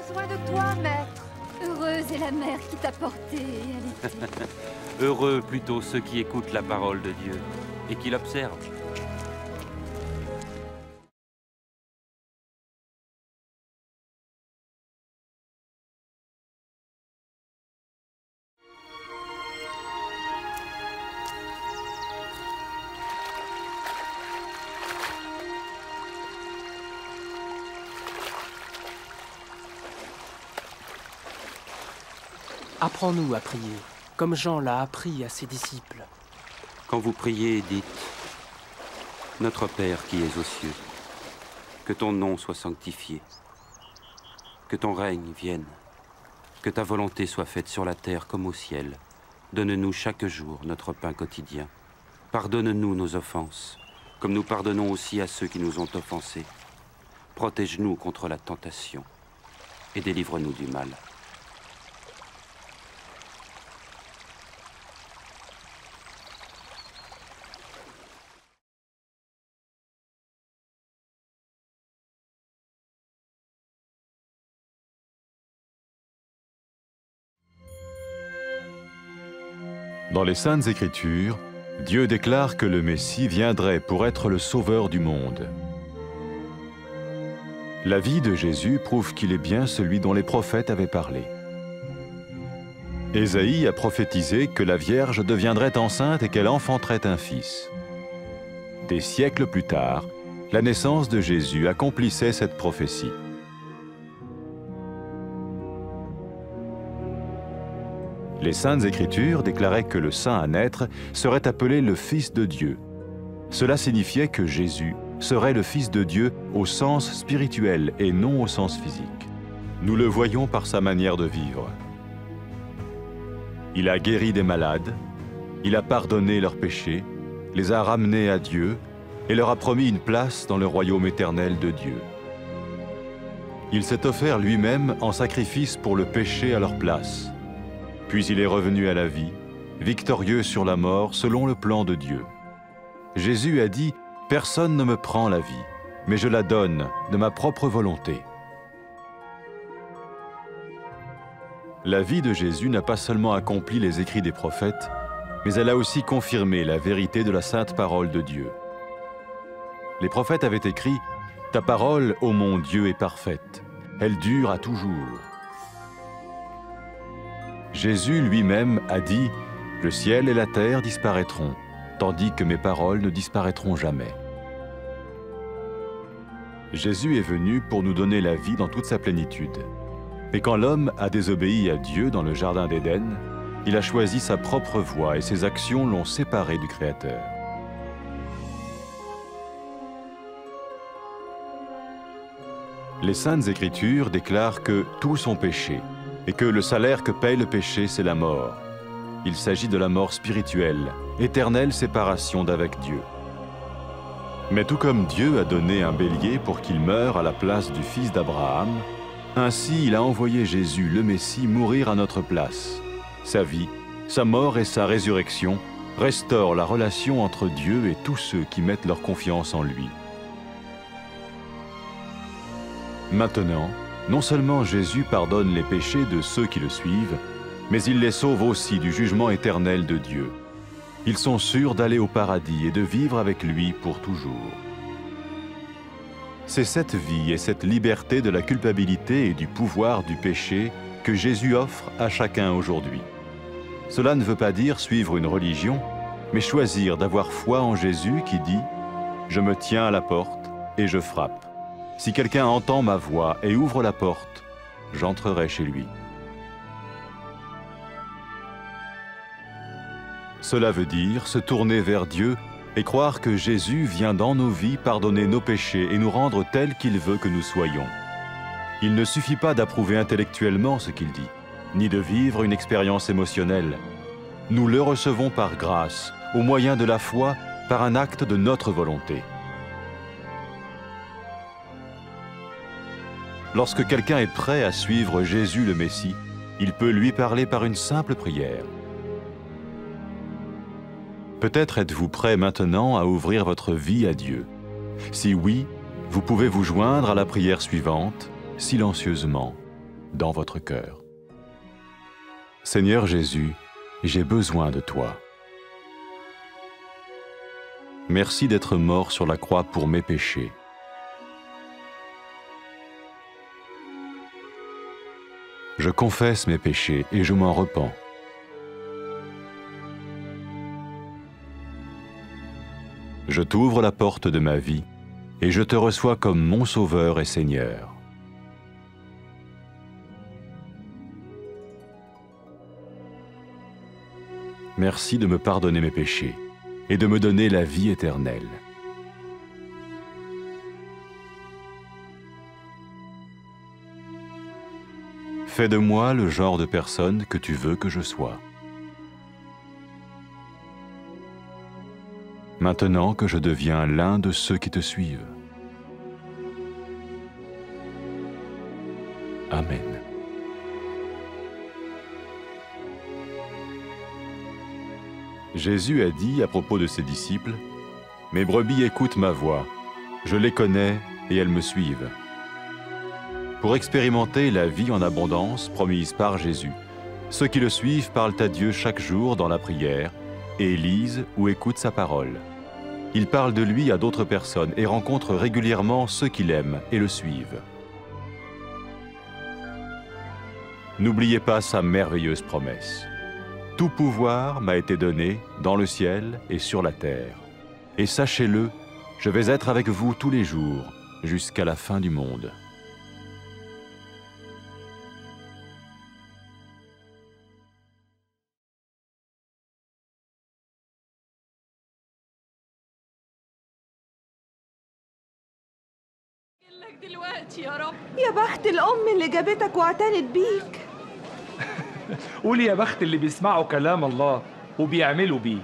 besoin de toi, maître. Heureuse est la mère qui t'a porté et allaitée. Heureux plutôt ceux qui écoutent la parole de Dieu et qui l'observent. Apprends-nous à prier, comme Jean l'a appris à ses disciples. Quand vous priez, dites « Notre Père qui es aux cieux, que ton nom soit sanctifié, que ton règne vienne, que ta volonté soit faite sur la terre comme au ciel. Donne-nous chaque jour notre pain quotidien. Pardonne-nous nos offenses, comme nous pardonnons aussi à ceux qui nous ont offensés. Protège-nous contre la tentation et délivre-nous du mal. » Dans les Saintes Écritures, Dieu déclare que le Messie viendrait pour être le sauveur du monde. La vie de Jésus prouve qu'il est bien celui dont les prophètes avaient parlé. Ésaïe a prophétisé que la Vierge deviendrait enceinte et qu'elle enfanterait un fils. Des siècles plus tard, la naissance de Jésus accomplissait cette prophétie. Les Saintes Écritures déclaraient que le saint à naître serait appelé le Fils de Dieu. Cela signifiait que Jésus serait le Fils de Dieu au sens spirituel et non au sens physique. Nous le voyons par sa manière de vivre. Il a guéri des malades, il a pardonné leurs péchés, les a ramenés à Dieu et leur a promis une place dans le royaume éternel de Dieu. Il s'est offert lui-même en sacrifice pour le péché à leur place. Puis il est revenu à la vie, victorieux sur la mort selon le plan de Dieu. Jésus a dit « Personne ne me prend la vie, mais je la donne de ma propre volonté. » La vie de Jésus n'a pas seulement accompli les écrits des prophètes, mais elle a aussi confirmé la vérité de la sainte parole de Dieu. Les prophètes avaient écrit « Ta parole, ô mon Dieu, est parfaite, elle dure à toujours. » Jésus lui-même a dit « Le ciel et la terre disparaîtront, tandis que mes paroles ne disparaîtront jamais. » Jésus est venu pour nous donner la vie dans toute sa plénitude. Mais quand l'homme a désobéi à Dieu dans le jardin d'Éden, il a choisi sa propre voie et ses actions l'ont séparé du Créateur. Les Saintes Écritures déclarent que tous ont péché et que le salaire que paye le péché, c'est la mort. Il s'agit de la mort spirituelle, éternelle séparation d'avec Dieu. Mais tout comme Dieu a donné un bélier pour qu'il meure à la place du fils d'Abraham, ainsi il a envoyé Jésus, le Messie, mourir à notre place. Sa vie, sa mort et sa résurrection restaurent la relation entre Dieu et tous ceux qui mettent leur confiance en lui. Maintenant, non seulement Jésus pardonne les péchés de ceux qui le suivent, mais il les sauve aussi du jugement éternel de Dieu. Ils sont sûrs d'aller au paradis et de vivre avec lui pour toujours. C'est cette vie et cette liberté de la culpabilité et du pouvoir du péché que Jésus offre à chacun aujourd'hui. Cela ne veut pas dire suivre une religion, mais choisir d'avoir foi en Jésus qui dit « Je me tiens à la porte et je frappe. Si quelqu'un entend ma voix et ouvre la porte, j'entrerai chez lui. » Cela veut dire se tourner vers Dieu et croire que Jésus vient dans nos vies pardonner nos péchés et nous rendre tels qu'il veut que nous soyons. Il ne suffit pas d'approuver intellectuellement ce qu'il dit, ni de vivre une expérience émotionnelle. Nous le recevons par grâce, au moyen de la foi, par un acte de notre volonté. Lorsque quelqu'un est prêt à suivre Jésus le Messie, il peut lui parler par une simple prière. Peut-être êtes-vous prêt maintenant à ouvrir votre vie à Dieu. Si oui, vous pouvez vous joindre à la prière suivante, silencieusement. dans votre cœur. Seigneur Jésus, j'ai besoin de toi. Merci d'être mort sur la croix pour mes péchés. Je confesse mes péchés et je m'en repens. Je t'ouvre la porte de ma vie et je te reçois comme mon Sauveur et Seigneur. Merci de me pardonner mes péchés et de me donner la vie éternelle. Fais de moi le genre de personne que tu veux que je sois. Maintenant que je deviens l'un de ceux qui te suivent. Amen. Jésus a dit à propos de ses disciples, « Mes brebis écoutent ma voix, je les connais et elles me suivent. » Pour expérimenter la vie en abondance promise par Jésus, ceux qui le suivent parlent à Dieu chaque jour dans la prière et lisent ou écoutent sa parole. Ils parlent de lui à d'autres personnes et rencontrent régulièrement ceux qui l'aiment et le suivent. N'oubliez pas sa merveilleuse promesse. Tout pouvoir m'a été donné dans le ciel et sur la terre. Et sachez-le, je vais être avec vous tous les jours, jusqu'à la fin du monde. يا بخت الأم اللي جابتك واعتنت بيك. قولي يا بخت اللي بيسمعوا كلام الله وبيعملوا بيه.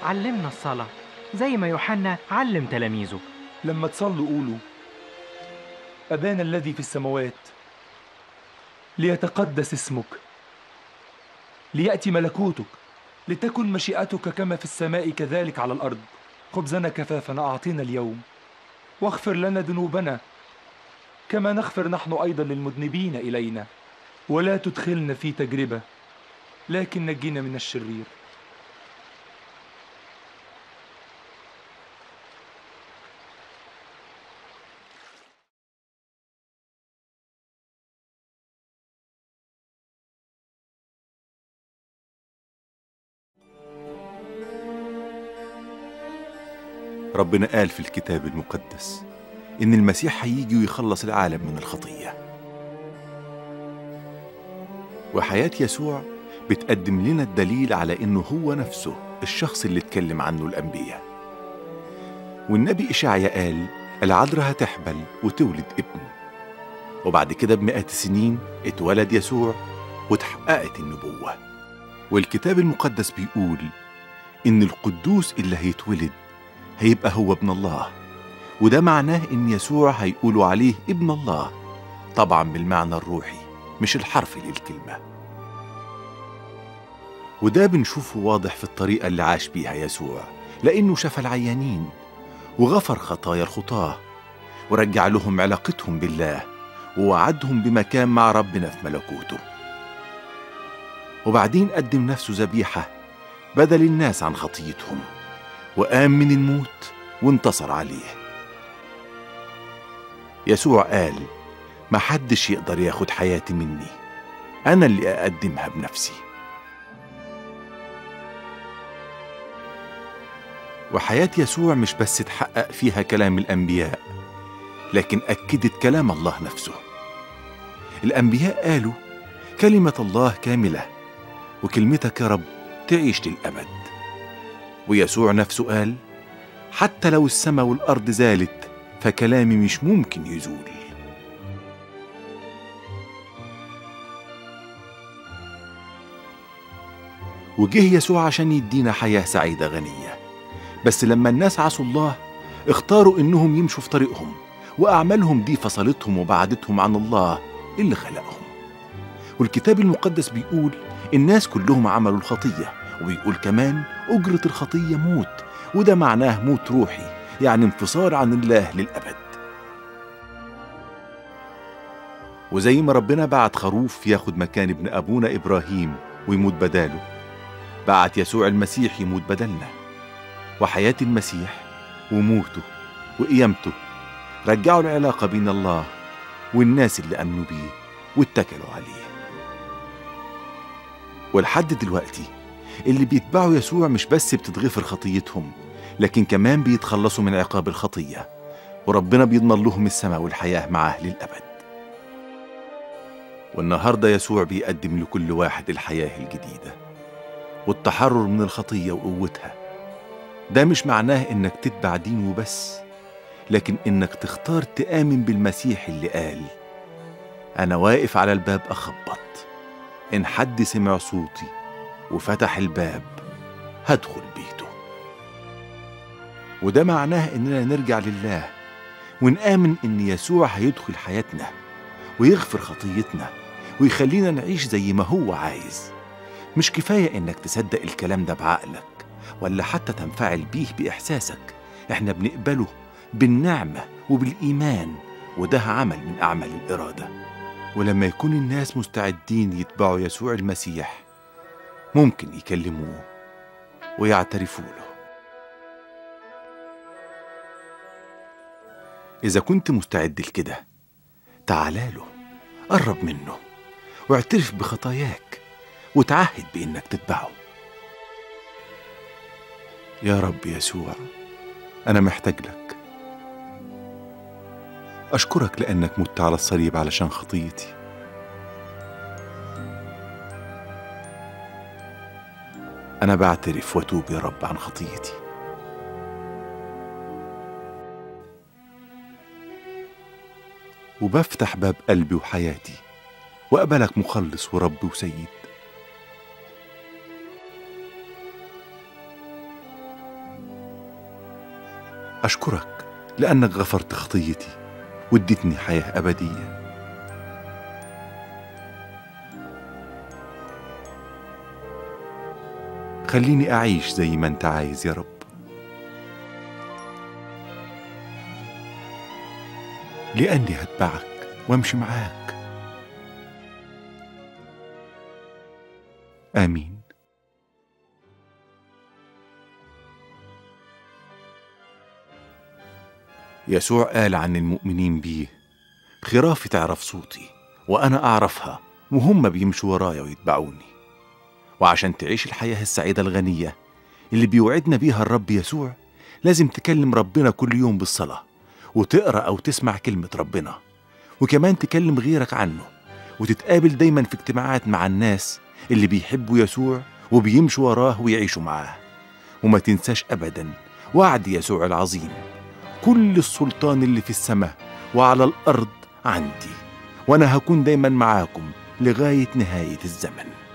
علمنا الصلاة زي ما يوحنا علم تلاميذه. لما تصلوا قولوا: أبانا الذي في السماوات، ليتقدس اسمك، ليأتي ملكوتك، لتكن مشيئتك كما في السماء كذلك على الأرض. خبزنا كفافنا أعطينا اليوم، واغفر لنا ذنوبنا كما نغفر نحن أيضا للمذنبين إلينا، ولا تدخلنا في تجربة لكن نجينا من الشرير. ربنا قال في الكتاب المقدس إن المسيح هيجي ويخلص العالم من الخطية، وحياة يسوع بتقدم لنا الدليل على إنه هو نفسه الشخص اللي اتكلم عنه الأنبياء. والنبي إشعياء قال العذراء هتحبل وتولد ابن، وبعد كده ب100 سنين اتولد يسوع وتحققت النبوة. والكتاب المقدس بيقول إن القدوس اللي هيتولد هيبقى هو ابن الله، وده معناه إن يسوع هيقولوا عليه ابن الله، طبعا بالمعنى الروحي مش الحرفي للكلمة. وده بنشوفه واضح في الطريقة اللي عاش بيها يسوع، لأنه شفى العيانين وغفر خطايا الخطاة ورجع لهم علاقتهم بالله ووعدهم بمكان مع ربنا في ملكوته. وبعدين قدم نفسه ذبيحة بدل الناس عن خطيتهم، وقام من الموت وانتصر عليه. يسوع قال محدش يقدر ياخد حياتي مني، أنا اللي أقدمها بنفسي. وحياة يسوع مش بس تحقق فيها كلام الأنبياء، لكن أكدت كلام الله نفسه. الأنبياء قالوا كلمة الله كاملة، وكلمتك يا رب تعيش للأبد. ويسوع نفسه قال حتى لو السماء والأرض زالت فكلامي مش ممكن يزول. وجه يسوع عشان يدينا حياة سعيدة غنية. بس لما الناس عصوا الله اختاروا إنهم يمشوا في طريقهم، وأعمالهم دي فصلتهم وبعدتهم عن الله اللي خلقهم. والكتاب المقدس بيقول الناس كلهم عملوا الخطية، وبيقول كمان أجرة الخطية موت، وده معناه موت روحي، يعني انفصال عن الله للأبد. وزي ما ربنا بعت خروف ياخد مكان ابن أبونا إبراهيم ويموت بداله، بعت يسوع المسيح يموت بدلنا. وحياة المسيح وموته وقيامته رجعوا العلاقة بين الله والناس اللي أمنوا بيه واتكلوا عليه. ولحد دلوقتي اللي بيتبعوا يسوع مش بس بتتغفر خطيتهم، لكن كمان بيتخلصوا من عقاب الخطية، وربنا بيضمن لهم السماء والحياة معاه للأبد. والنهاردة يسوع بيقدم لكل واحد الحياة الجديدة والتحرر من الخطية وقوتها. ده مش معناه إنك تتبع دين وبس، لكن إنك تختار تآمن بالمسيح اللي قال أنا واقف على الباب أخبط، إن حد سمع صوتي وفتح الباب هدخل بيته. وده معناه إننا نرجع لله ونآمن إن يسوع هيدخل حياتنا ويغفر خطيتنا ويخلينا نعيش زي ما هو عايز. مش كفاية إنك تصدق الكلام ده بعقلك ولا حتى تنفعل بيه بإحساسك، إحنا بنقبله بالنعمة وبالإيمان، وده عمل من أعمال الإرادة. ولما يكون الناس مستعدين يتبعوا يسوع المسيح ممكن يكلموه ويعترفوا له. إذا كنت مستعد لكده تعالى له، قرب منه واعترف بخطاياك وتعهد بإنك تتبعه. يا رب يسوع، أنا محتاج لك. أشكرك لأنك مت على الصليب علشان خطيتي. أنا بعترف وأتوب يا رب عن خطيتي. وبفتح باب قلبي وحياتي وأقبلك مخلص ورب وسيد. أشكرك لأنك غفرت خطيتي واديتني حياة أبدية. خليني أعيش زي ما أنت عايز يا رب. لأني هتبعك وامشي معاك. آمين. يسوع قال عن المؤمنين بيه خرافي تعرف صوتي وأنا أعرفها وهم بيمشوا ورايا ويتبعوني. وعشان تعيش الحياة السعيدة الغنية اللي بيوعدنا بيها الرب يسوع لازم تكلم ربنا كل يوم بالصلاة، وتقرأ أو تسمع كلمة ربنا، وكمان تكلم غيرك عنه، وتتقابل دايما في اجتماعات مع الناس اللي بيحبوا يسوع وبيمشوا وراه ويعيشوا معاه. وما تنساش أبدا وعد يسوع العظيم: كل السلطان اللي في السماء وعلى الأرض عندي، وأنا هكون دايما معاكم لغاية نهاية الزمن.